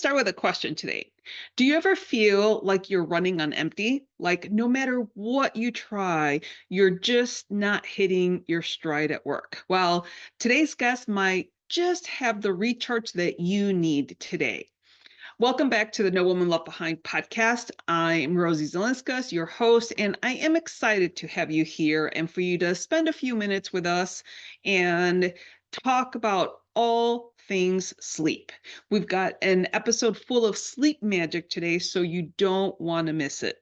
start with a question today. Do you ever feel like you're running on empty? Like no matter what you try, you're just not hitting your stride at work? Well, today's guest might just have the recharge that you need today. Welcome back to the No Woman Left Behind podcast. I'm Rosie Zilinskas, your host, and I am excited to have you here and for you to spend a few minutes with us and talk about all things sleep. We've got an episode full of sleep magic today, so you don't want to miss it.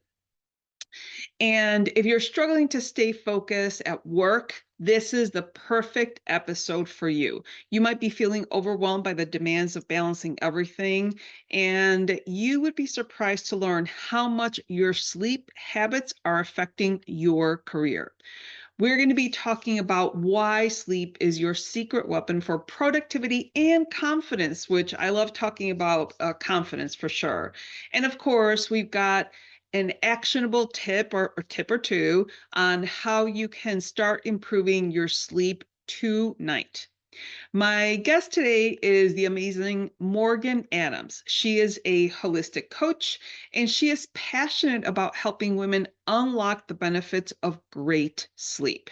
And if you're struggling to stay focused at work, this is the perfect episode for you. You might be feeling overwhelmed by the demands of balancing everything, and you would be surprised to learn how much your sleep habits are affecting your career. We're going to be talking about why sleep is your secret weapon for productivity and confidence, which I love talking about confidence for sure. And of course, we've got an actionable tip or tip or two on how you can start improving your sleep tonight. My guest today is the amazing Morgan Adams. She is a holistic coach, and she is passionate about helping women unlock the benefits of great sleep.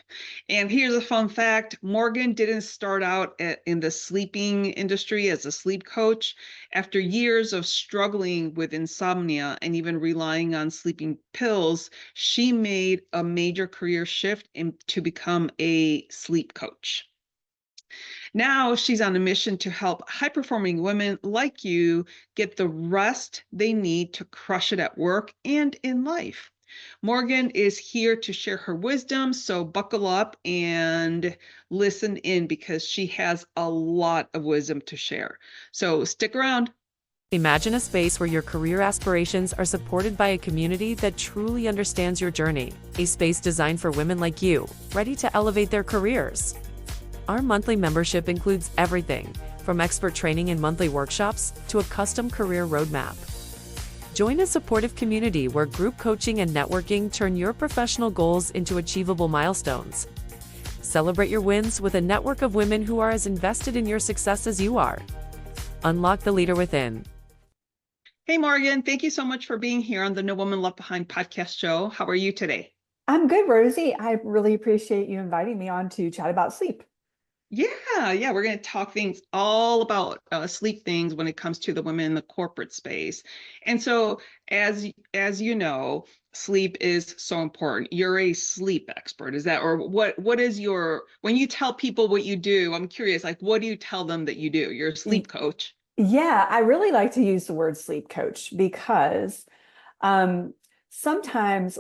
And here's a fun fact. Morgan didn't start out in the sleeping industry as a sleep coach. After years of struggling with insomnia and even relying on sleeping pills, she made a major career shift to become a sleep coach. Now she's on a mission to help high-performing women like you get the rest they need to crush it at work and in life. Morgan is here to share her wisdom, so buckle up and listen in because she has a lot of wisdom to share. So stick around. Imagine a space where your career aspirations are supported by a community that truly understands your journey. A space designed for women like you, ready to elevate their careers. Our monthly membership includes everything, from expert training and monthly workshops to a custom career roadmap. Join a supportive community where group coaching and networking turn your professional goals into achievable milestones. Celebrate your wins with a network of women who are as invested in your success as you are. Unlock the leader within. Hey, Morgan, thank you so much for being here on the No Woman Left Behind podcast show. How are you today? I'm good, Rosie. I really appreciate you inviting me on to chat about sleep. Yeah, we're going to talk things all about sleep things when it comes to the women in the corporate space. And so, as you know, sleep is so important. You're a sleep expert, is that, or what is your, when you tell people what you do, I'm curious, like, what do you tell them that you do? You're a sleep coach. Yeah, I really like to use the word sleep coach because sometimes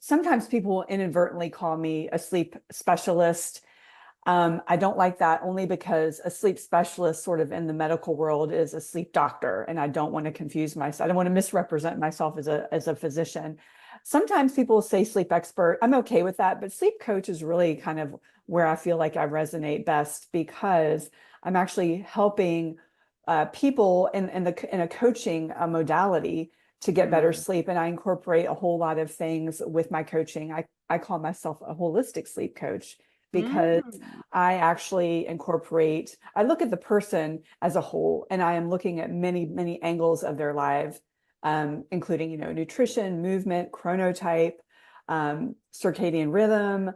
sometimes people inadvertently call me a sleep specialist. I don't like that only because a sleep specialist sort of in the medical world is a sleep doctor, and I don't want to confuse myself. I don't want to misrepresent myself as a physician. Sometimes people say sleep expert. I'm okay with that, but sleep coach is really kind of where I feel like I resonate best because I'm actually helping people in a coaching modality to get better sleep, and I incorporate a whole lot of things with my coaching. I call myself a holistic sleep coach because I actually I look at the person as a whole, and I am looking at many, many angles of their life, including, nutrition, movement, chronotype, circadian rhythm,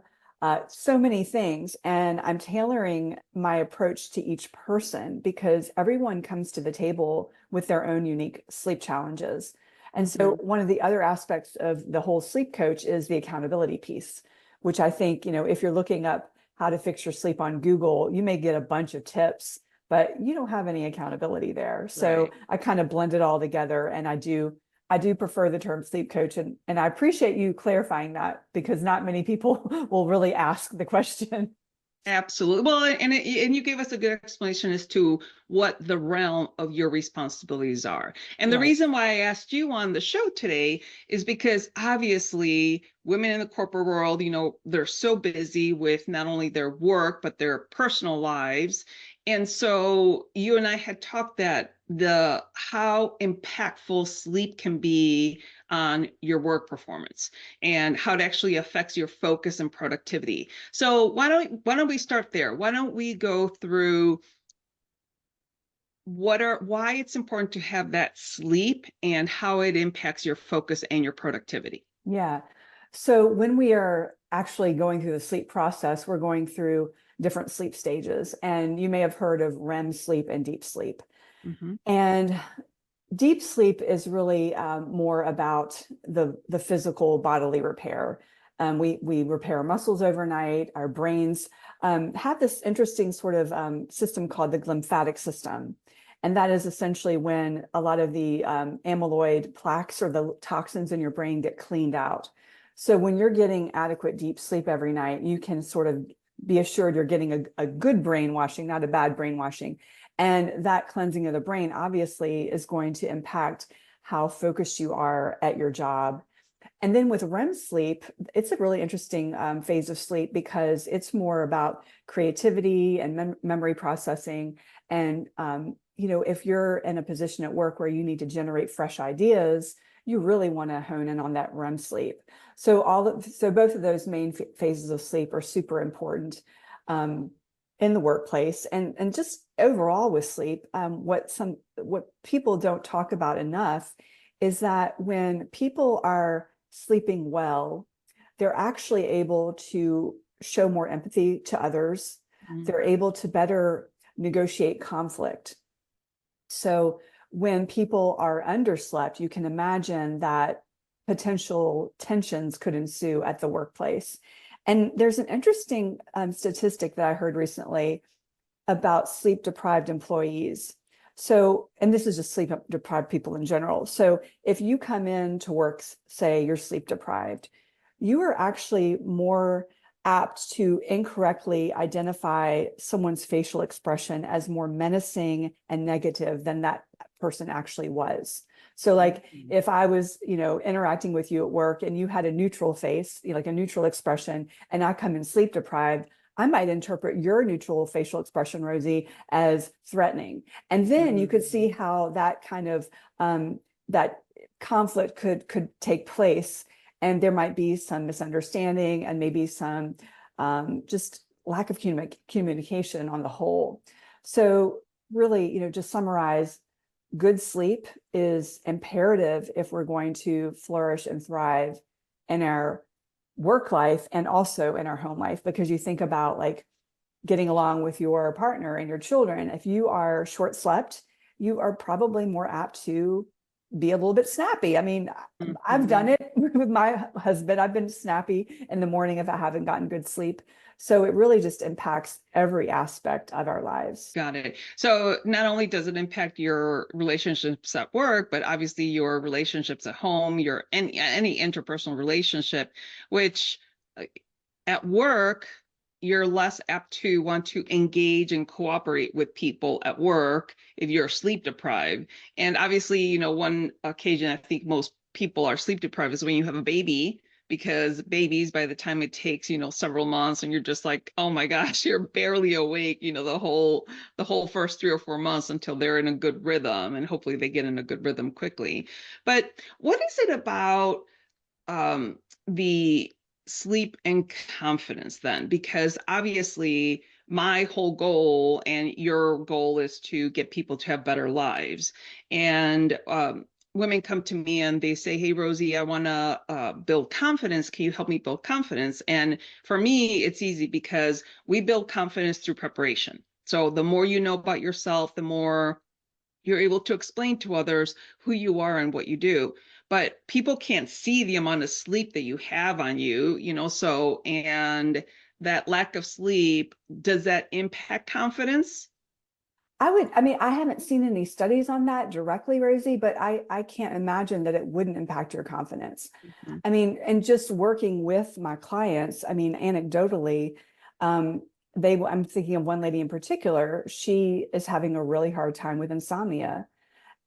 so many things. And I'm tailoring my approach to each person because everyone comes to the table with their own unique sleep challenges. And so one of the other aspects of the whole sleep coach is the accountability piece, which I think, if you're looking up how to fix your sleep on Google, you may get a bunch of tips, but you don't have any accountability there. So Right. I kind of blend it all together, and I do prefer the term sleep coach, and I appreciate you clarifying that because not many people will really ask the question. Absolutely. Well, and you gave us a good explanation as to what the realm of your responsibilities are. And the Right. reason why I asked you on the show today is because obviously women in the corporate world, they're so busy with not only their work, but their personal lives. And so you and I had talked that how impactful sleep can be on your work performance and how it actually affects your focus and productivity. So why don't we start there? Why don't we go through why it's important to have that sleep and how it impacts your focus and your productivity. Yeah. So when we are actually going through the sleep process, we're going through different sleep stages. And you may have heard of REM sleep and deep sleep. Mhm. And deep sleep is really more about the physical bodily repair. We repair muscles overnight. Our brains have this interesting sort of system called the lymphatic system. And that is essentially when a lot of the amyloid plaques or the toxins in your brain get cleaned out. So when you're getting adequate deep sleep every night, you can sort of be assured you're getting a good brainwashing, not a bad brainwashing. And that cleansing of the brain obviously is going to impact how focused you are at your job. And then with REM sleep, it's a really interesting phase of sleep because it's more about creativity and memory processing. And if you're in a position at work where you need to generate fresh ideas, you really want to hone in on that REM sleep. So both of those main phases of sleep are super important in the workplace, and just overall with sleep. What people don't talk about enough is that when people are sleeping well, they're actually able to show more empathy to others. Mm. They're able to better negotiate conflict. So when people are underslept, you can imagine that potential tensions could ensue at the workplace. And there's an interesting statistic that I heard recently about sleep deprived employees. So, and this is just sleep deprived people in general. So if you come in to work, say you're sleep deprived, you are actually more apt to incorrectly identify someone's facial expression as more menacing and negative than that person actually was. So like if I was, interacting with you at work and you had a neutral face, like a neutral expression, and I come in sleep deprived, I might interpret your neutral facial expression, Rosie, as threatening. And then you could see how that kind of that conflict could take place, and there might be some misunderstanding and maybe some just lack of communication on the whole. So really, just summarize, good sleep is imperative if we're going to flourish and thrive in our work life and also in our home life, because you think about like getting along with your partner and your children. If you are short slept, you are probably more apt to be a little bit snappy. I mean, I've done Mhm. it with my husband. I've been snappy in the morning if I haven't gotten good sleep. So it really just impacts every aspect of our lives. Got it. So not only does it impact your relationships at work, but obviously your relationships at home, your any interpersonal relationship, which uh, at work, you're less apt to want to engage and cooperate with people at work if you're sleep deprived. And obviously, one occasion I think most people are sleep deprived is when you have a baby, because babies, by the time it takes, several months, and you're just like, oh my gosh, you're barely awake, the whole first 3 or 4 months until they're in a good rhythm, and hopefully they get in a good rhythm quickly. But what is it about the sleep and confidence then? Because obviously my whole goal and your goal is to get people to have better lives. And women come to me and they say, hey, Rosie, I want to build confidence. Can you help me build confidence? And for me, it's easy because we build confidence through preparation. So the more you know about yourself, the more you're able to explain to others who you are and what you do. But people can't see the amount of sleep that you have on you, so, and that lack of sleep, does that impact confidence? I mean, I haven't seen any studies on that directly, Rosie, but I can't imagine that it wouldn't impact your confidence. Mhm. I mean, and just working with my clients, I mean, anecdotally, um, I'm thinking of one lady in particular. She is having a really hard time with insomnia,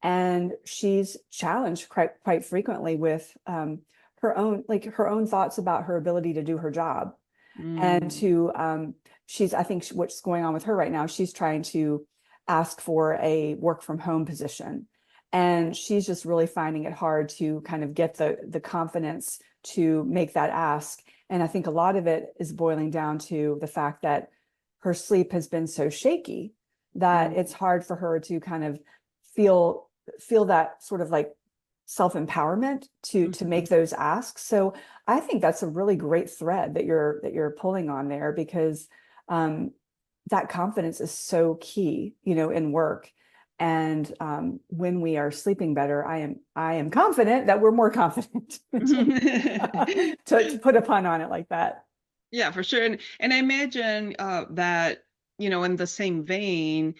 and she's challenged quite frequently with her own thoughts about her ability to do her job, and Mm. to I think what's going on with her right now, she's trying to ask for a work from home position, and she's just really finding it hard to kind of get the confidence to make that ask. And I think a lot of it is boiling down to the fact that her sleep has been so shaky. that Mm. it's hard for her to kind of feel that sort of like self-empowerment to Mhm. make those asks. So I think that's a really great thread that you're pulling on there, because um, that confidence is so key, in work. And when we are sleeping better, I am confident that we're more confident to put a pun on it like that. Yeah, for sure. And I imagine that, in the same vein,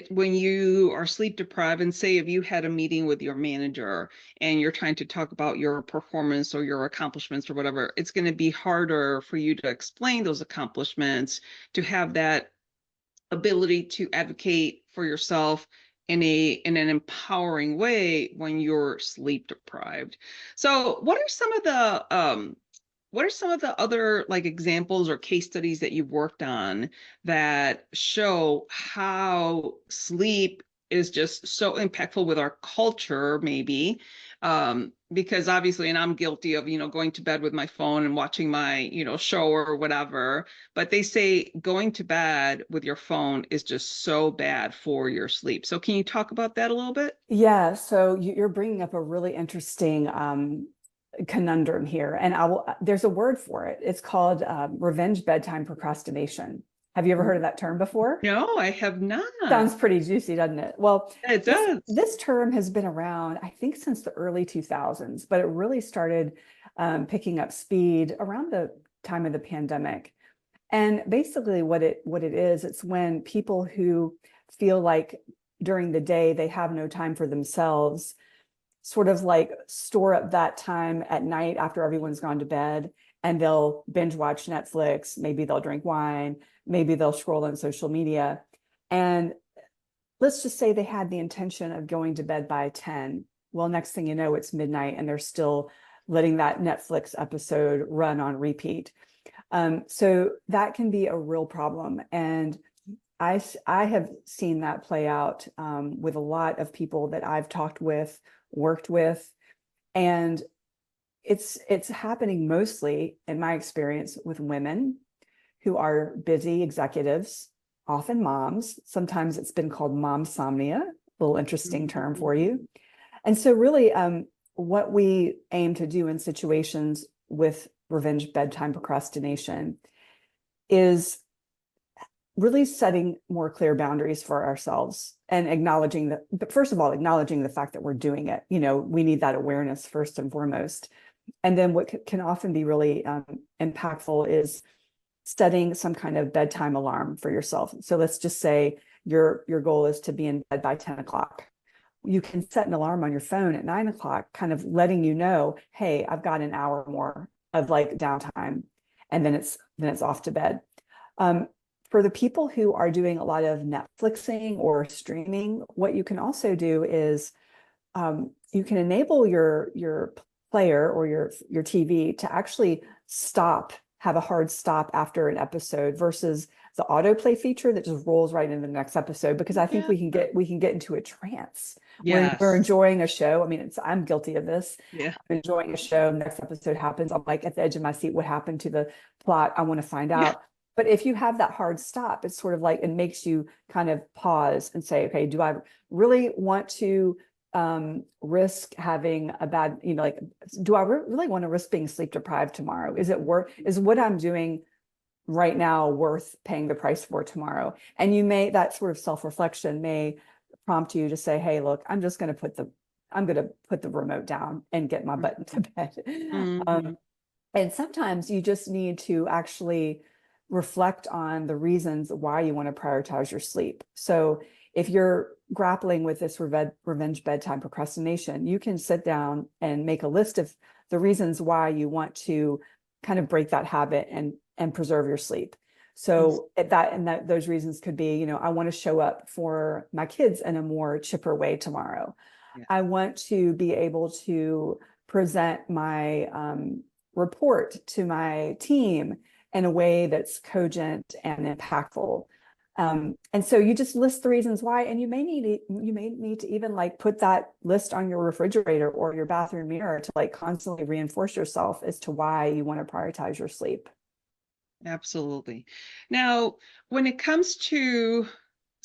when you are sleep deprived, and say if you had a meeting with your manager and you're trying to talk about your performance or your accomplishments or whatever, it's going to be harder for you to explain those accomplishments, to have that ability to advocate for yourself in an empowering way when you're sleep deprived. So what are some of the other like examples or case studies that you've worked on that show how sleep is just so impactful with our culture, maybe? Because obviously, and I'm guilty of, going to bed with my phone and watching my, show or whatever, but they say going to bed with your phone is just so bad for your sleep. So can you talk about that a little bit? Yeah, so you're bringing up a really interesting conundrum here, and there's a word for it. It's called revenge bedtime procrastination. Have you ever heard of that term before? No, I have not. Sounds pretty juicy, doesn't it? Well, It this does. this term has been around, I think, since the early 2000s, but it really started picking up speed around the time of the pandemic. And basically, what it is, it's when people who feel like during the day they have no time for themselves sort of like store up that time at night after everyone's gone to bed, and they'll binge watch Netflix, maybe they'll drink wine, maybe they'll scroll on social media. And let's just say they had the intention of going to bed by 10. Well, next thing you know, it's midnight and they're still letting that Netflix episode run on repeat. So that can be a real problem. And I have seen that play out with a lot of people that I've talked with, worked with, and it's happening mostly, in my experience, with women who are busy executives, often moms. Sometimes it's been called momsomnia, a little interesting term for you. And so, really, what we aim to do in situations with revenge bedtime procrastination is really setting more clear boundaries for ourselves and acknowledging that, but first of all, acknowledging the fact that we're doing it. We need that awareness first and foremost. And then what can often be really impactful is setting some kind of bedtime alarm for yourself. So let's just say your goal is to be in bed by 10 o'clock. You can set an alarm on your phone at 9 o'clock, kind of letting you know, hey, I've got an hour more of like downtime, and then it's off to bed. Um, for the people who are doing a lot of Netflixing or streaming, what you can also do is you can enable your player or your TV to actually have a hard stop after an episode versus the autoplay feature that just rolls right into the next episode, because I think Yeah. we can get into a trance when we're Yes. enjoying a show. I mean, I'm guilty of this. Yeah. I'm enjoying a show, next episode happens, I'm like at the edge of my seat, what happened to the plot? I want to find Yeah. out. But if you have that hard stop, it's sort of like it makes you kind of pause and say, okay, do I really want to risk having a bad, like, do I really want to risk being sleep deprived tomorrow? Is what I'm doing right now worth paying the price for tomorrow? And that sort of self-reflection may prompt you to say, hey, look, I'm going to put the remote down and get my butt into bed. Mhm. And sometimes you just need to actually reflect on the reasons why you want to prioritize your sleep. So if you're grappling with this revenge bedtime procrastination, you can sit down and make a list of the reasons why you want to kind of break that habit and preserve your sleep. Mhm. So those reasons could be, I want to show up for my kids in a more chipper way tomorrow. Yeah. I want to be able to present my report to my team in a way that's cogent and impactful. And so you just list the reasons why, and you may need to even like put that list on your refrigerator or your bathroom mirror to like constantly reinforce yourself as to why you want to prioritize your sleep. Absolutely. Now, when it comes to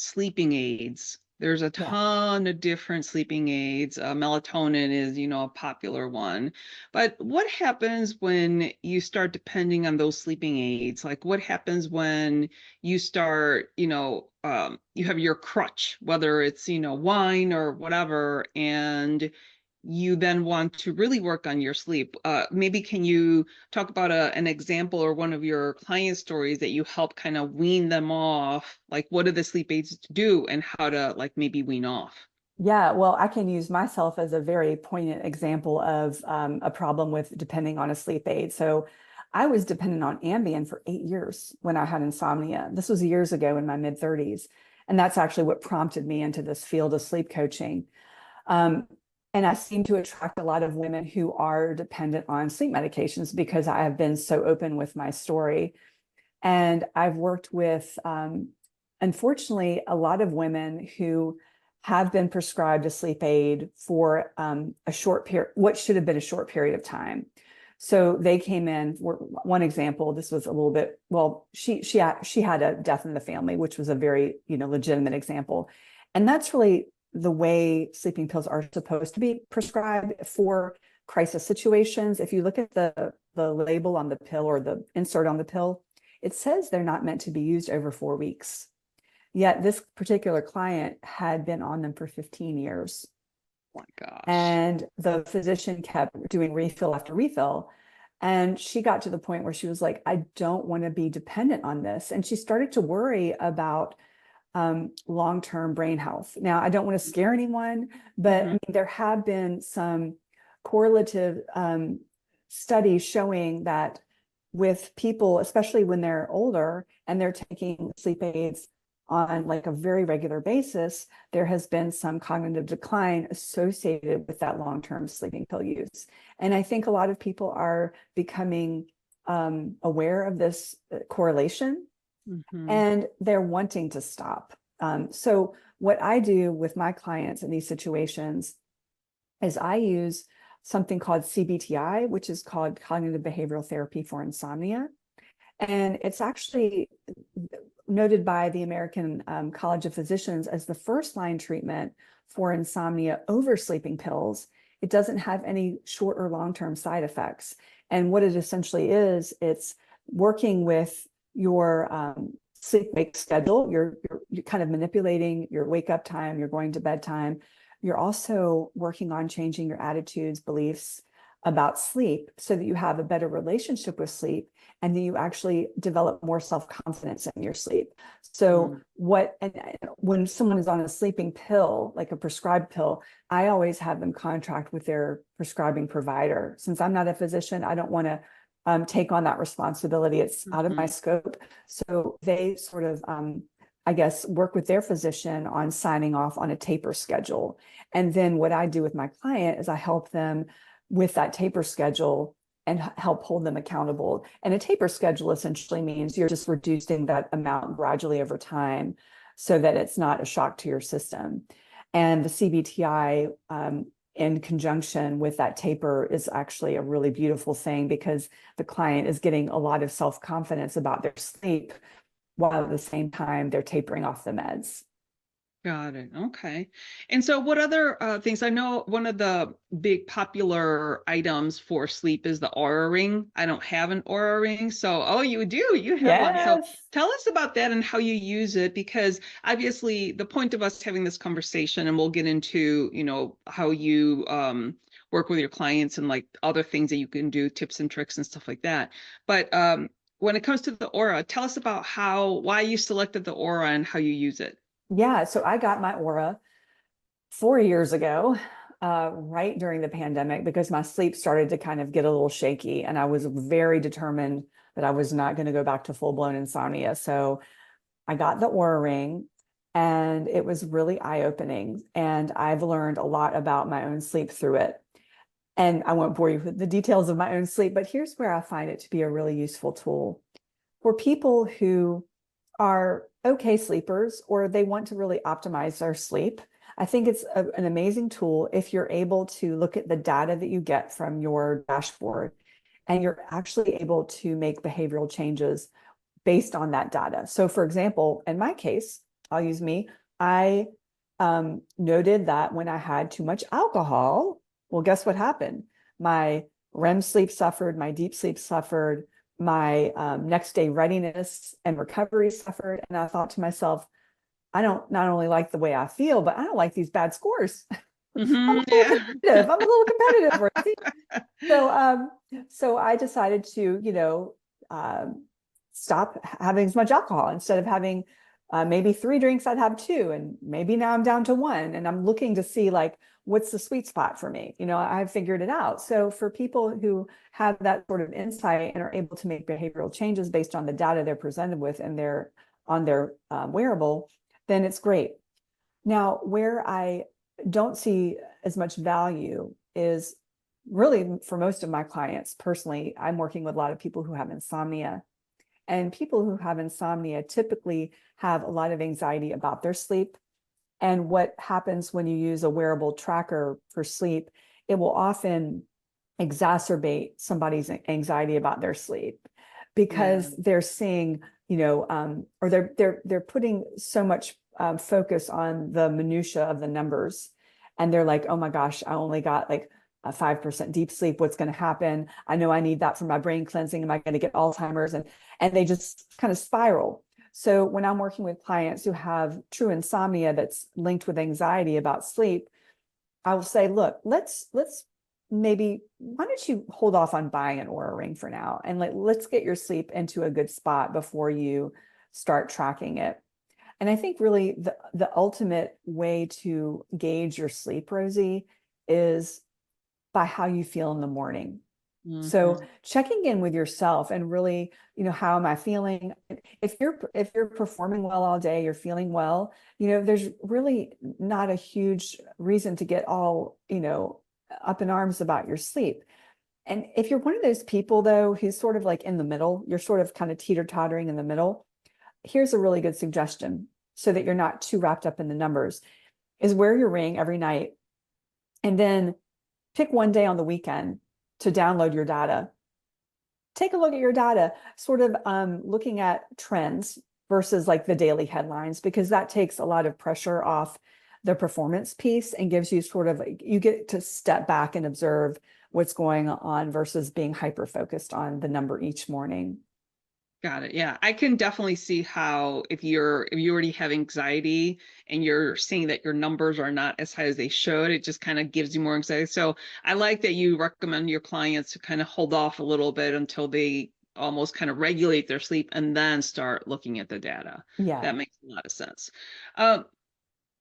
sleeping aids. There's a Yeah. ton of different sleeping aids. Melatonin is, a popular one. But what happens when you start depending on those sleeping aids? Like, what happens when you start, you have your crutch, whether it's, wine or whatever, and you then want to really work on your sleep. Maybe can you talk about an example or one of your client stories that you help kind of wean them off? Like, what do the sleep aids do and how to like maybe wean off? Yeah, well, I can use myself as a very poignant example of a problem with depending on a sleep aid. So I was dependent on Ambien for 8 years when I had insomnia. This was years ago in my mid 30s. And that's actually what prompted me into this field of sleep coaching. Um, and I seem to attract a lot of women who are dependent on sleep medications because I have been so open with my story. And I've worked with, unfortunately, a lot of women who have been prescribed a sleep aid for a short period, what should have been a short period of time. So they came in. One example, this was a little bit, well, she had a death in the family, which was a very legitimate example, and that's really the way sleeping pills are supposed to be prescribed for crisis situations. If you look at the label on the pill or the insert on the pill, it says they're not meant to be used over 4 weeks. Yet this particular client had been on them for 15 years. Oh my gosh. And the physician kept doing refill after refill. And she got to the point where she was like, I don't want to be dependent on this. And she started to worry about long-term brain health. Now, I don't want to scare anyone, but I Hmm. mean, there have been some correlative studies showing that with people, especially when they're older and they're taking sleep aids on like a very regular basis, there has been some cognitive decline associated with that long-term sleeping pill use. And I think a lot of people are becoming aware of this correlation, Hmm. and they're wanting to stop. So what I do with my clients in these situations is I use something called CBTI, which is called cognitive behavioral therapy for insomnia. And it's actually noted by the American College of Physicians as the first line treatment for insomnia over sleeping pills. It doesn't have any short or long-term side effects. And what it essentially is, it's working with your sleep wake schedule. You're kind of manipulating your wake up time, you're going to bedtime. You're also working on changing your attitudes, beliefs about sleep so that you have a better relationship with sleep and then you actually develop more self-confidence in your sleep. So when someone is on a sleeping pill, like a prescribed pill, I always have them contract with their prescribing provider. Since I'm not a physician, I don't want to take on that responsibility. It's out of my Hmm. scope. So they sort of, I guess, work with their physician on signing off on a taper schedule. And then what I do with my client is I help them with that taper schedule and help hold them accountable. And a taper schedule essentially means you're just reducing that amount gradually over time so that it's not a shock to your system. And the CBTI in conjunction with that taper is actually a really beautiful thing because the client is getting a lot of self-confidence about their sleep while at the same time they're tapering off the meds. Got it. Okay. And so what other things? I know one of the big popular items for sleep is the Aura ring. I don't have an Aura ring. So, oh, you do. You have one. How, Yes. tell us about that and how you use it, because obviously the point of us having this conversation, and we'll get into, how you work with your clients and like other things that you can do, tips and tricks and stuff like that. But when it comes to the Aura, tell us about why you selected the Aura and how you use it. Yeah. So I got my Aura 4 years ago, right during the pandemic, because my sleep started to kind of get a little shaky. And I was very determined that I was not going to go back to full blown insomnia. So I got the Aura ring and it was really eye opening. And I've learned a lot about my own sleep through it. And I won't bore you with the details of my own sleep, but here's where I find it to be a really useful tool for people who are okay sleepers or they want to really optimize their sleep. I think it's an amazing tool if you're able to look at the data that you get from your dashboard and you're actually able to make behavioral changes based on that data. So, for example, in my case, I'll use me. I noted that when I had too much alcohol, well, guess what happened? My REM sleep suffered, my deep sleep suffered, my next day readiness and recovery suffered. And I thought to myself, I don't not only like the way I feel, but I don't like these bad scores. I'm a little Yeah. competitive. I'm a little competitive, Rosie. So, so I decided to, stop having as much alcohol. Instead of having maybe 3 drinks, I'd have 2, and maybe now I'm down to 1. And I'm looking to see like what's the sweet spot for me. I've figured it out. So for people who have that sort of insight and are able to make behavioral changes based on the data they're presented with and their on their wearable, then it's great. Now, where I don't see as much value is really for most of my clients. Personally, I'm working with a lot of people who have insomnia, and people who have insomnia typically have a lot of anxiety about their sleep. And what happens when you use a wearable tracker for sleep, it will often exacerbate somebody's anxiety about their sleep Yeah. because they're seeing, or they're putting so much focus on the minutia of the numbers, and they're like, oh my gosh, I only got like a 5% deep sleep. What's going to happen? I know I need that for my brain cleansing. Am I going to get Alzheimer's? And they just kind of spiral. So when I'm working with clients who have true insomnia that's linked with anxiety about sleep, I will say, look, let's maybe, why don't you hold off on buying an Aura ring for now, and let's get your sleep into a good spot before you start tracking it. And I think really the ultimate way to gauge your sleep, Rosie, is by how you feel in the morning. So Mhm. checking in with yourself and really, how am I feeling? If you're performing well all day, you're feeling well, there's really not a huge reason to get all, up in arms about your sleep. And if you're one of those people though, who's sort of like in the middle, you're sort of kind of teeter-tottering in the middle, here's a really good suggestion so that you're not too wrapped up in the numbers, is wear your ring every night and then pick one day on the weekend to download your data. Take a look at your data, sort of looking at trends versus like the daily headlines, because that takes a lot of pressure off the performance piece and gives you sort of, you get to step back and observe what's going on versus being hyper focused on the number each morning. Got it. Yeah. I can definitely see how if you already have anxiety and you're seeing that your numbers are not as high as they should, it just kind of gives you more anxiety. So I like that you recommend your clients to kind of hold off a little bit until they almost kind of regulate their sleep and then start looking at the data. Yeah. That makes a lot of sense. Um,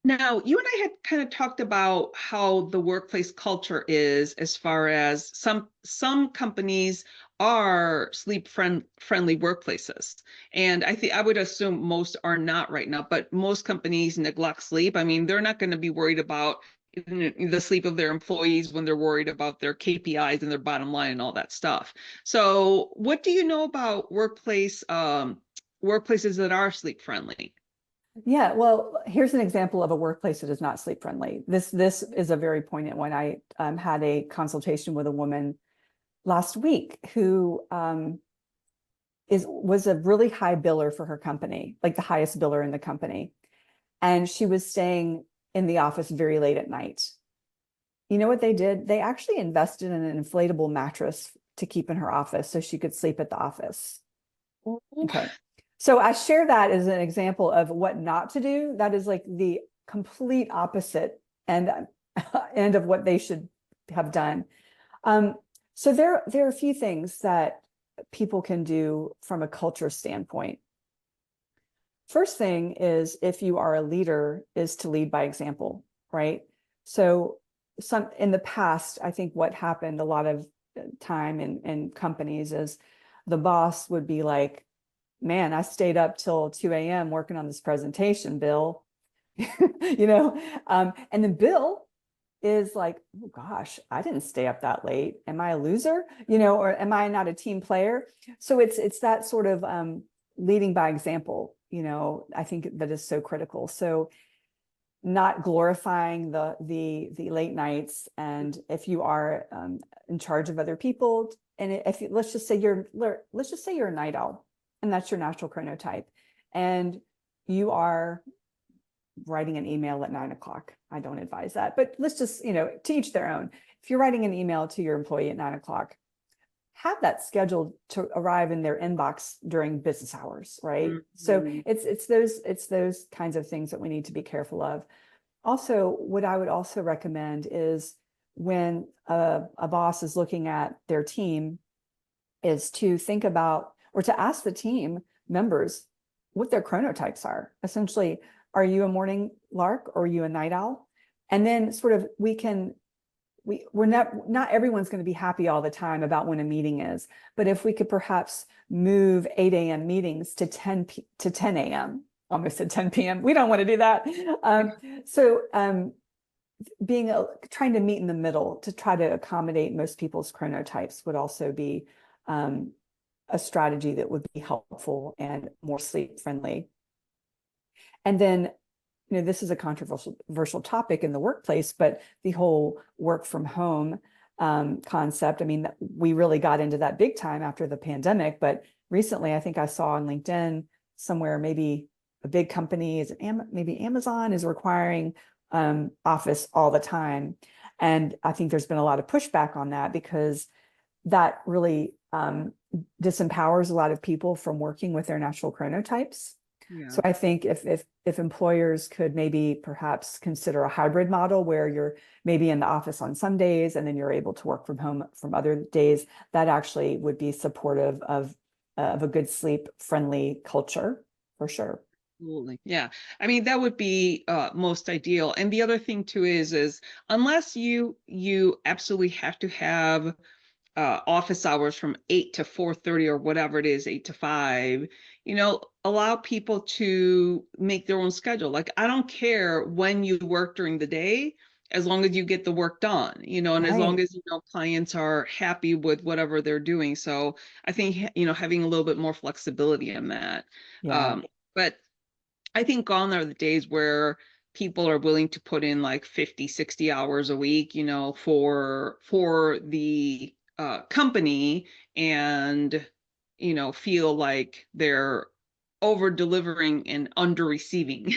Now, you and I had kind of talked about how the workplace culture is as far as some companies are friendly workplaces. And I think I would assume most are not right now, but most companies neglect sleep. I mean, they're not going to be worried about the sleep of their employees when they're worried about their KPIs and their bottom line and all that stuff. So, what do you know about workplaces that are sleep friendly? Yeah, well, here's an example of a workplace that is not sleep friendly. This is a very poignant one. I had a consultation with a woman last week who was a really high biller for her company, like the highest biller in the company, and she was staying in the office very late at night. You know what they did? They actually invested in an inflatable mattress to keep in her office so she could sleep at the office. Okay. So I share that as an example of what not to do. That is like the complete opposite and end of what they should have done. Um, so there are a few things that people can do from a culture standpoint. First thing is, if you are a leader, is to lead by example, right? So some in the past, I think what happened a lot of time in companies is the boss would be like, man, I stayed up till 2 a.m. working on this presentation, Bill. And then Bill is like, oh gosh, I didn't stay up that late. Am I a loser? Or am I not a team player? So it's that sort of leading by example, I think that is so critical. So not glorifying the late nights, and if you are in charge of other people, and if let's just say you're a night owl, and that's your natural chronotype, and you are writing an email at 9 o'clock. I don't advise that, but let's just, to each their own. If you're writing an email to your employee at 9 o'clock, have that scheduled to arrive in their inbox during business hours, right? So Mhm. it's those kinds of things that we need to be careful of. Also, what I would also recommend is when a boss is looking at their team, is to think about or to ask the team members what their chronotypes are. Essentially, are you a morning lark or are you a night owl? And then sort of we're not everyone's going to be happy all the time about when a meeting is, but if we could perhaps move 8 a.m. meetings to 10 a.m., almost at 10 p.m. We don't want to do that. So trying to meet in the middle to try to accommodate most people's chronotypes would also be a strategy that would be helpful and more sleep friendly. And then, this is a controversial topic in the workplace, but the whole work from home concept, I mean, we really got into that big time after the pandemic, but recently I think I saw on LinkedIn somewhere, maybe a big company, maybe Amazon is requiring office all the time. And I think there's been a lot of pushback on that because that really disempowers a lot of people from working with their natural chronotypes. So Yeah. I think if employers could maybe perhaps consider a hybrid model where you're maybe in the office on some days and then you're able to work from home from other days, that actually would be supportive of a good sleep friendly culture for sure. Absolutely. Yeah. I mean, that would be most ideal. And the other thing too is unless you absolutely have to have office hours from 8 to 4:30 or whatever it is, 8 to 5, allow people to make their own schedule. Like, I don't care when you work during the day, as long as you get the work done, and as long Right. as, clients are happy with whatever they're doing. So I think, having a little bit more flexibility in that. Yeah. But I think gone are the days where people are willing to put in like 50, 60 hours a week, for the company and, feel like they're over delivering and under receiving.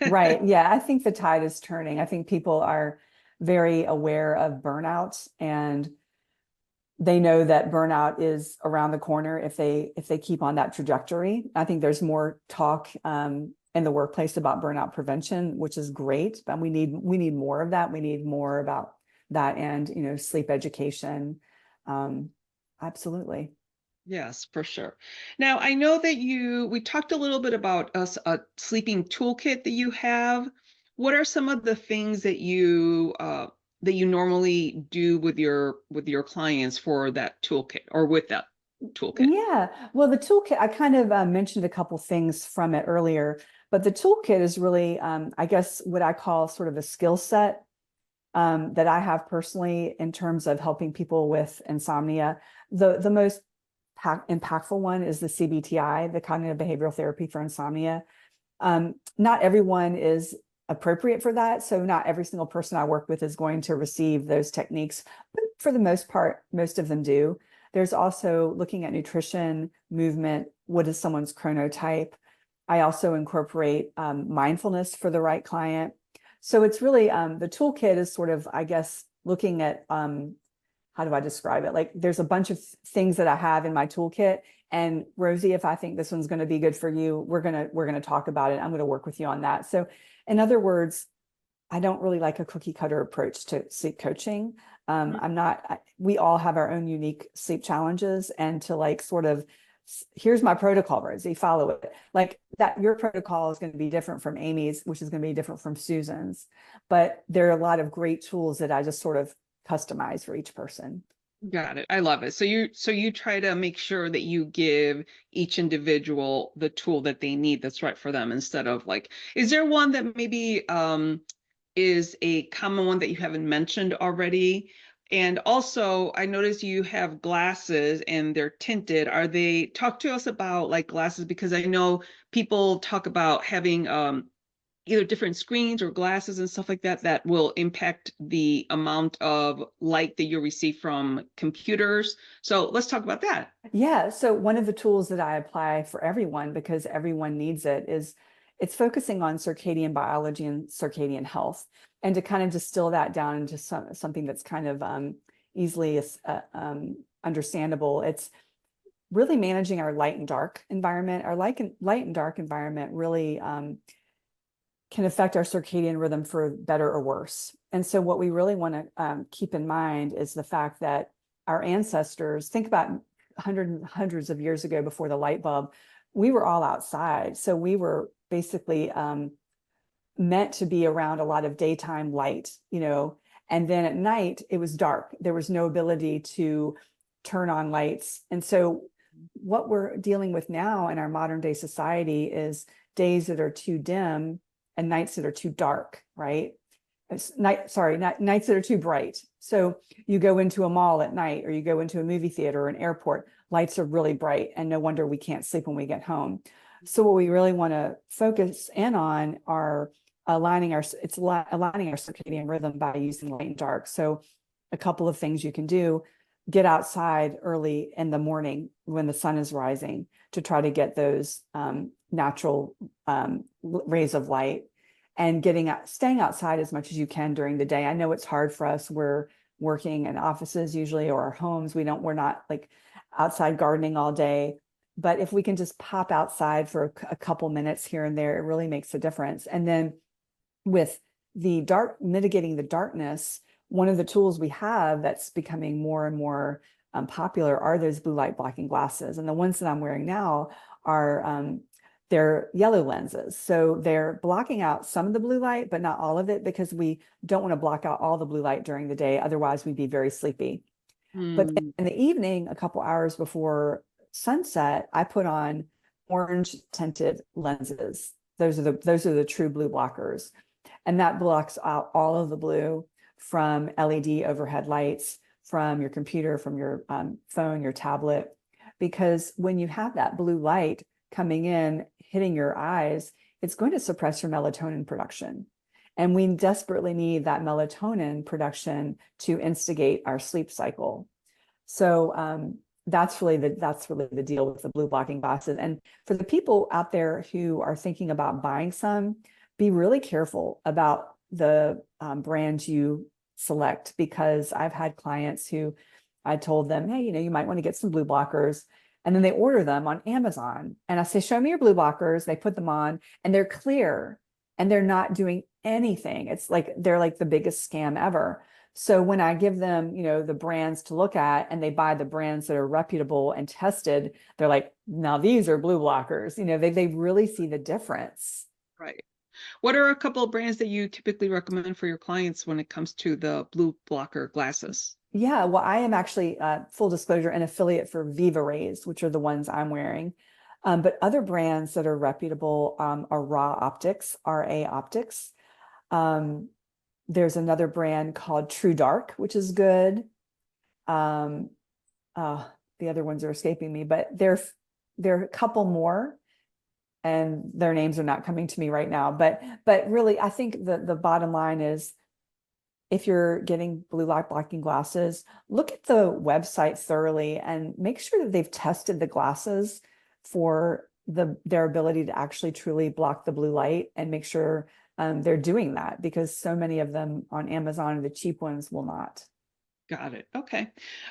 Right. Yeah. I think the tide is turning. I think people are very aware of burnout and they know that burnout is around the corner if they keep on that trajectory. I think there's more talk in the workplace about burnout prevention, which is great, but we need more of that. We need more about that and sleep education. Um, Absolutely. Yes, for sure. Now, I know that we talked a little bit about a sleeping toolkit that you have. What are some of the things that you normally do with your clients for that toolkit or with that toolkit? Yeah, well, the toolkit, I kind of mentioned a couple things from it earlier, but the toolkit is really, I guess, what I call sort of a skill set that I have personally in terms of helping people with insomnia. The most impactful one is the CBTI, the cognitive behavioral therapy for insomnia. Not everyone is appropriate for that. So not every single person I work with is going to receive those techniques, but for the most part, most of them do. There's also looking at nutrition, movement, what is someone's chronotype. I also incorporate mindfulness for the right client. So it's really the toolkit is sort of, I guess, looking at how do I describe it? Like there's a bunch of things that I have in my toolkit. And Rosie, if I think this one's going to be good for you, we're gonna talk about it. I'm going to work with you on that. So in other words, I don't really like a cookie cutter approach to sleep coaching. We all have our own unique sleep challenges, and to like sort of, here's my protocol, Rosie, follow it. Like that, your protocol is going to be different from Amy's, which is going to be different from Susan's. But there are a lot of great tools that I just sort of customize for each person. Got it. I love it. So you try to make sure that you give each individual the tool that they need that's right for them instead of like, is there one that maybe is a common one that you haven't mentioned already? And also, I noticed you have glasses and they're tinted. Talk to us about like glasses because I know people talk about having either different screens or glasses and stuff like that that will impact the amount of light that you receive from computers. So let's talk about that. Yeah. So one of the tools that I apply for everyone, because everyone needs it, it's focusing on circadian biology and circadian health, and to kind of distill that down into something that's kind of easily understandable. It's really managing our light and dark environment. Our light and dark environment really can affect our circadian rhythm for better or worse. And so what we really want to keep in mind is the fact that our ancestors, think about hundreds of years ago before the light bulb, we were all outside. So we were basically meant to be around a lot of daytime light, and then at night it was dark. There was no ability to turn on lights. And so what we're dealing with now in our modern day society is days that are too dim and nights that are too dark, right? Nights that are too bright. So you go into a mall at night, or you go into a movie theater or an airport, lights are really bright, and no wonder we can't sleep when we get home. So what we really want to focus in on are aligning our circadian rhythm by using light and dark. So a couple of things you can do: get outside early in the morning when the sun is rising to try to get those natural rays of light, and staying outside as much as you can during the day. I know it's hard for us. We're working in offices usually, or our homes. We're not like outside gardening all day, but if we can just pop outside for a couple minutes here and there, it really makes a difference. And then with mitigating the darkness, one of the tools we have that's becoming more and more popular are those blue light blocking glasses. And the ones that I'm wearing now are they're yellow lenses. So they're blocking out some of the blue light, but not all of it, because we don't want to block out all the blue light during the day. Otherwise, we'd be very sleepy. But Hmm. in the evening, a couple hours before sunset, I put on orange tinted lenses. Those are the true blue blockers. And that blocks out all of the blue from LED overhead lights, from your computer, from your phone, your tablet. Because when you have that blue light coming in, hitting your eyes, it's going to suppress your melatonin production. And we desperately need that melatonin production to instigate our sleep cycle. So that's really the deal with the blue blocking glasses. And for the people out there who are thinking about buying some, be really careful about the brand you select, because I've had clients who I told them, hey, you might want to get some blue blockers. And then they order them on Amazon. And I say, show me your blue blockers. They put them on and they're clear and they're not doing anything. It's like they're like the biggest scam ever. So when I give them, the brands to look at, and they buy the brands that are reputable and tested, they're like, now these are blue blockers. They really see the difference. Right. What are a couple of brands that you typically recommend for your clients when it comes to the blue blocker glasses? Yeah, well, I am actually, full disclosure, an affiliate for Viva Rays, which are the ones I'm wearing. But other brands that are reputable are RA Optics. Um, there's another brand called True Dark, which is good. Um, the other ones are escaping me, but there are a couple more, and their names are not coming to me right now. But really, I think the bottom line is, if you're getting blue light blocking glasses, look at the website thoroughly and make sure that they've tested the glasses for their ability to actually truly block the blue light, and make sure they're doing that, because so many of them on Amazon, the cheap ones, will not. Got it. Okay.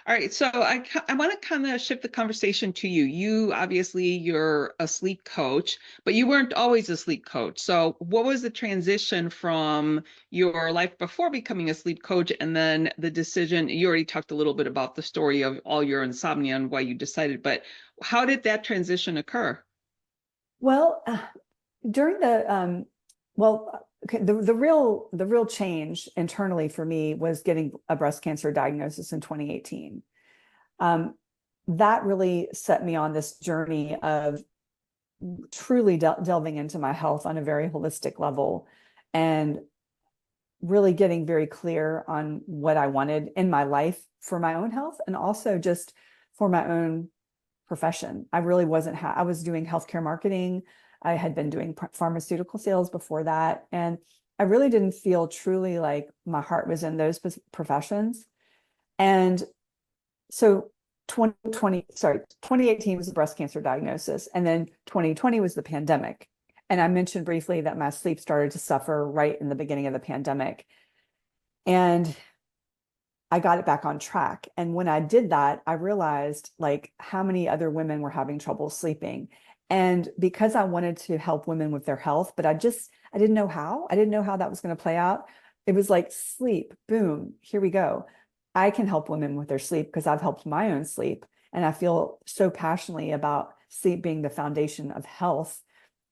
All right. So I want to kind of shift the conversation to you. You're a sleep coach, but you weren't always a sleep coach. So what was the transition from your life before becoming a sleep coach, and then the decision? You already talked a little bit about the story of all your insomnia and why you decided, but how did that transition occur? Well, during the well, okay, the real change internally for me was getting a breast cancer diagnosis in 2018. Um, that really set me on this journey of truly delving into my health on a very holistic level, and really getting very clear on what I wanted in my life for my own health, and also just for my own profession. I really wasn't, I was doing healthcare marketing. I had been doing pharmaceutical sales before that. And I really didn't feel truly like my heart was in those professions. And so 2018 was the breast cancer diagnosis. And then 2020 was the pandemic. And I mentioned briefly that my sleep started to suffer right in the beginning of the pandemic. And I got it back on track. And when I did that, I realized like how many other women were having trouble sleeping. And because I wanted to help women with their health, but I didn't know how. I didn't know how that was going to play out. It was like sleep, boom, here we go. I can help women with their sleep because I've helped my own sleep. And I feel so passionately about sleep being the foundation of health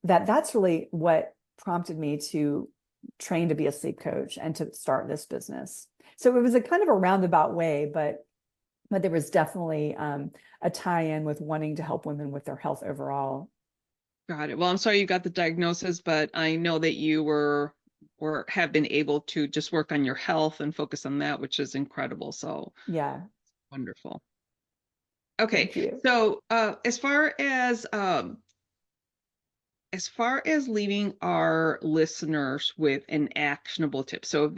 that that's really what prompted me to train to be a sleep coach and to start this business. So it was a kind of a roundabout way, but there was definitely a tie-in with wanting to help women with their health overall. Got it. Well, I'm sorry you got the diagnosis, but I know that you were have been able to just work on your health and focus on that, which is incredible. So Yeah, wonderful. Okay. thank you. So as far as leaving our listeners with an actionable tip, so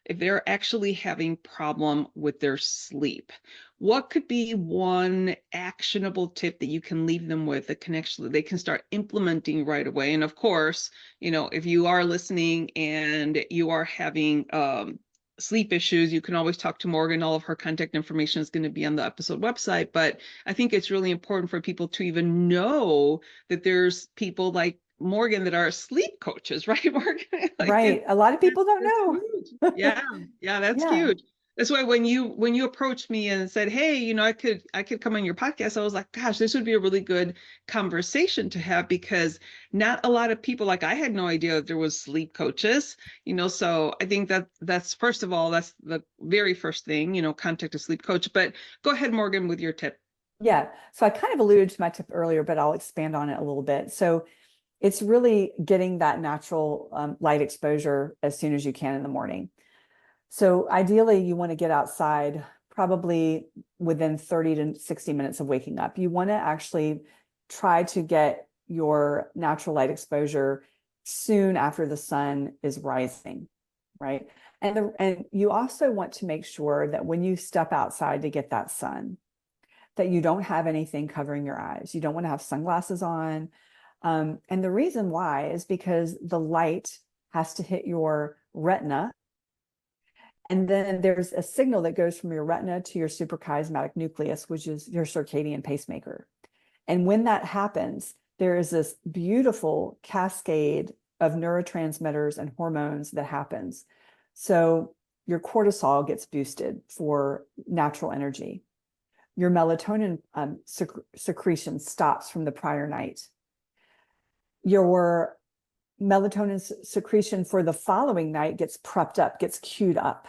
if they're actually having problem with their sleep, what could be one actionable tip that you can leave them with that can actually they can start implementing right away? And of course, if you are listening and you are having sleep issues, you can always talk to Morgan. All of her contact information is going to be on the episode website. But I think it's really important for people to even know that there's people like Morgan that are sleep coaches, right, Morgan? Like Right. A lot of people don't that's know. huge. Yeah, yeah, that's Yeah. huge. That's why when you approached me and said, "Hey, I could come on your podcast," I was like, "Gosh, this would be a really good conversation to have because not a lot of people like I had no idea that there was sleep coaches, so I think that's first of all, that's the very first thing, contact a sleep coach. But go ahead, Morgan, with your tip. Yeah. So I kind of alluded to my tip earlier, but I'll expand on it a little bit. So it's really getting that natural light exposure as soon as you can in the morning. So ideally, you want to get outside probably within 30 to 60 minutes of waking up. You want to actually try to get your natural light exposure soon after the sun is rising, right? And you also want to make sure that when you step outside to get that sun, that you don't have anything covering your eyes. You don't want to have sunglasses on. And the reason why is because the light has to hit your retina, and then there's a signal that goes from your retina to your suprachiasmatic nucleus, which is your circadian pacemaker. And when that happens, there is this beautiful cascade of neurotransmitters and hormones that happens. So your cortisol gets boosted for natural energy. Your melatonin secretion stops from the prior night. Your melatonin secretion for the following night gets prepped up, gets queued up.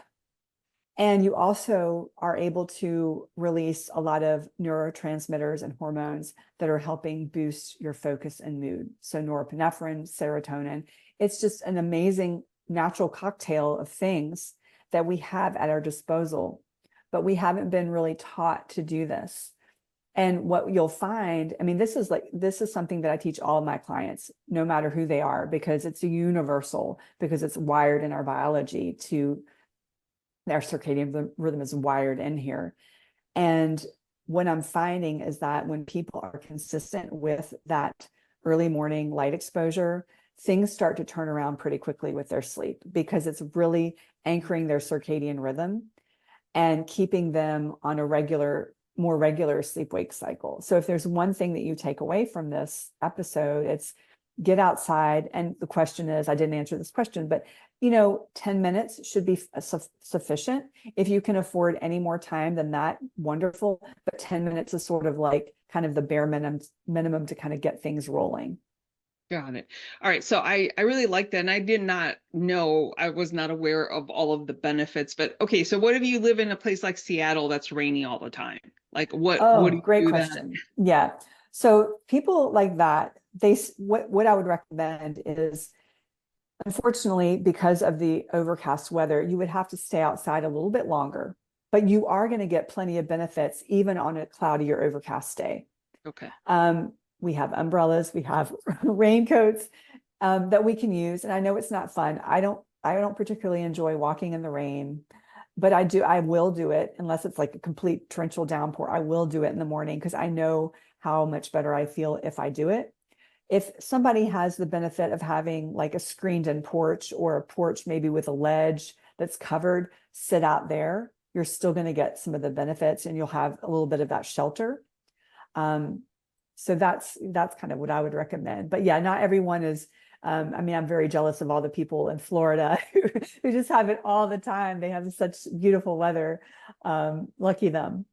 And you also are able to release a lot of neurotransmitters and hormones that are helping boost your focus and mood. So norepinephrine, serotonin, it's just an amazing natural cocktail of things that we have at our disposal, but we haven't been really taught to do this. And what you'll find, I mean, this is something that I teach all of my clients, no matter who they are, because it's a universal, because it's wired in our biology to our circadian rhythm is wired in here. And what I'm finding is that when people are consistent with that early morning light exposure, things start to turn around pretty quickly with their sleep because it's really anchoring their circadian rhythm and keeping them on a more regular sleep-wake cycle. So if there's one thing that you take away from this episode, it's get outside. And the question is, I didn't answer this question, but 10 minutes should be sufficient. If you can afford any more time than that, wonderful. But 10 minutes is sort of like kind of the bare minimum to kind of get things rolling. Got it. All right. So I really like that. And I did not know, I was not aware of all of the benefits. But okay, so what if you live in a place like Seattle that's rainy all the time? Like what do Oh, you great do then? question. Yeah. So people like that, what I would recommend is, unfortunately, because of the overcast weather, you would have to stay outside a little bit longer, but you are going to get plenty of benefits even on a cloudy or overcast day. Okay. We have umbrellas, we have raincoats that we can use. And I know it's not fun. I don't particularly enjoy walking in the rain, but I will do it unless it's like a complete torrential downpour. I will do it in the morning because I know how much better I feel if I do it. If somebody has the benefit of having like a screened-in porch or a porch maybe with a ledge that's covered, sit out there, you're still going to get some of the benefits and you'll have a little bit of that shelter. Um, so that's kind of what I would recommend. But yeah, not everyone is. I mean, I'm very jealous of all the people in Florida who just have it all the time. They have such beautiful weather. Lucky them.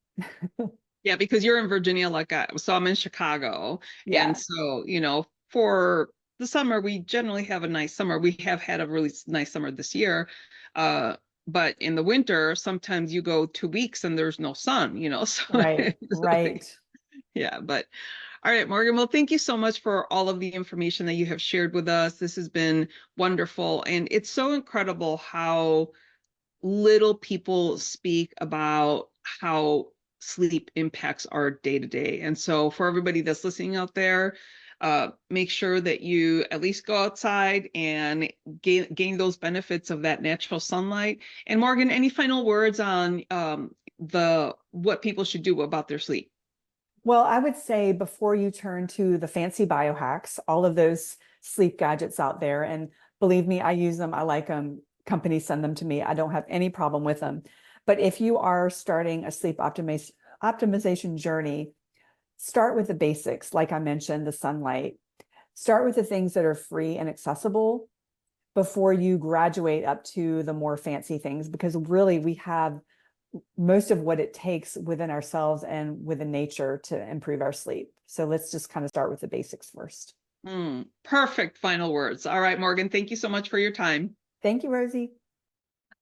Yeah, because you're in Virginia, like so I'm in Chicago. And Yeah, so, for the summer, we generally have a nice summer. We have had a really nice summer this year. Uh, but in the winter, sometimes you go 2 weeks and there's no sun, so, right, right. yeah, but all right, Morgan. Well, thank you so much for all of the information that you have shared with us. This has been wonderful. And it's so incredible how little people speak about how sleep impacts our day to day. And so, for everybody that's listening out there, make sure that you at least go outside and gain those benefits of that natural sunlight. And Morgan, any final words on the what people should do about their sleep? Well, I would say before you turn to the fancy biohacks, all of those sleep gadgets out there, and believe me, I use them. I like them. Companies send them to me. I don't have any problem with them. But if you are starting a sleep optimization journey, start with the basics. Like I mentioned, the sunlight. Start with the things that are free and accessible before you graduate up to the more fancy things, because really we have most of what it takes within ourselves and within nature to improve our sleep. So let's just kind of start with the basics first. Perfect final words. All right, Morgan, thank you so much for your time. Thank you, Rosie.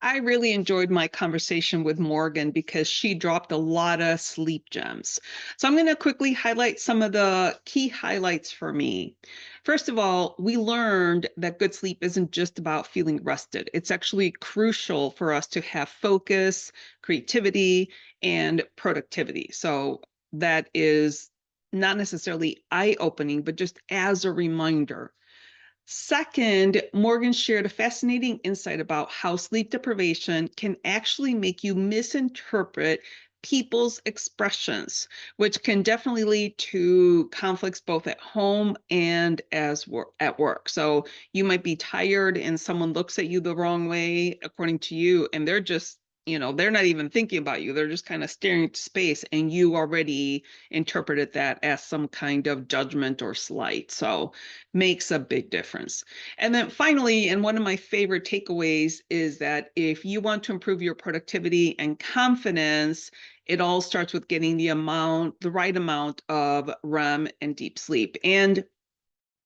I really enjoyed my conversation with Morgan because she dropped a lot of sleep gems. So I'm going to quickly highlight some of the key highlights for me. First of all, we learned that good sleep isn't just about feeling rested. It's actually crucial for us to have focus, creativity, and productivity. So that is not necessarily eye-opening, but just as a reminder. Second, Morgan shared a fascinating insight about how sleep deprivation can actually make you misinterpret people's expressions, which can definitely lead to conflicts both at home and at work. So you might be tired and someone looks at you the wrong way, according to you, and they're just they're not even thinking about you. They're just kind of staring into space, and you already interpreted that as some kind of judgment or slight. So makes a big difference. And then finally, and one of my favorite takeaways is that if you want to improve your productivity and confidence, it all starts with getting the right amount of REM and deep sleep. And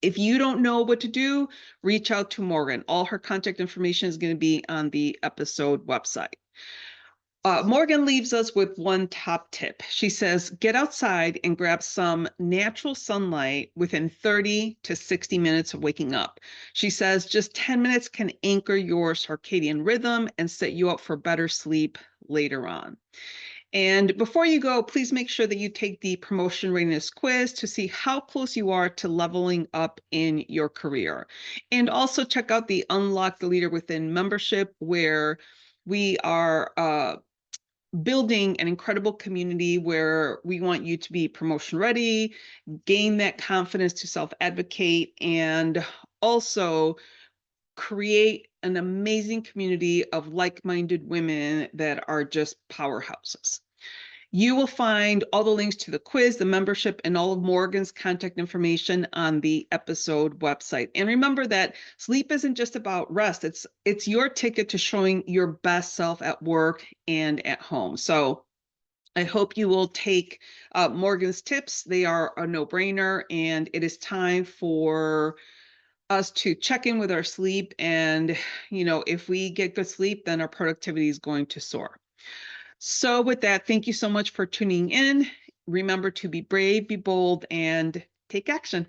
if you don't know what to do, reach out to Morgan. All her contact information is going to be on the episode website. Morgan leaves us with one top tip. She says, get outside and grab some natural sunlight within 30 to 60 minutes of waking up. She says just 10 minutes can anchor your circadian rhythm and set you up for better sleep later on. And before you go, please make sure that you take the promotion readiness quiz to see how close you are to leveling up in your career. And also check out the Unlock the Leader Within membership, where we are building an incredible community where we want you to be promotion ready, gain that confidence to self-advocate, and also create an amazing community of like-minded women that are just powerhouses. You will find all the links to the quiz, the membership, and all of Morgan's contact information on the episode website. And remember that sleep isn't just about rest. It's your ticket to showing your best self at work and at home. So I hope you will take Morgan's tips. They are a no-brainer, and it is time for us to check in with our sleep. And, if we get good sleep, then our productivity is going to soar. So with that, thank you so much for tuning in. Remember to be brave, be bold, and take action.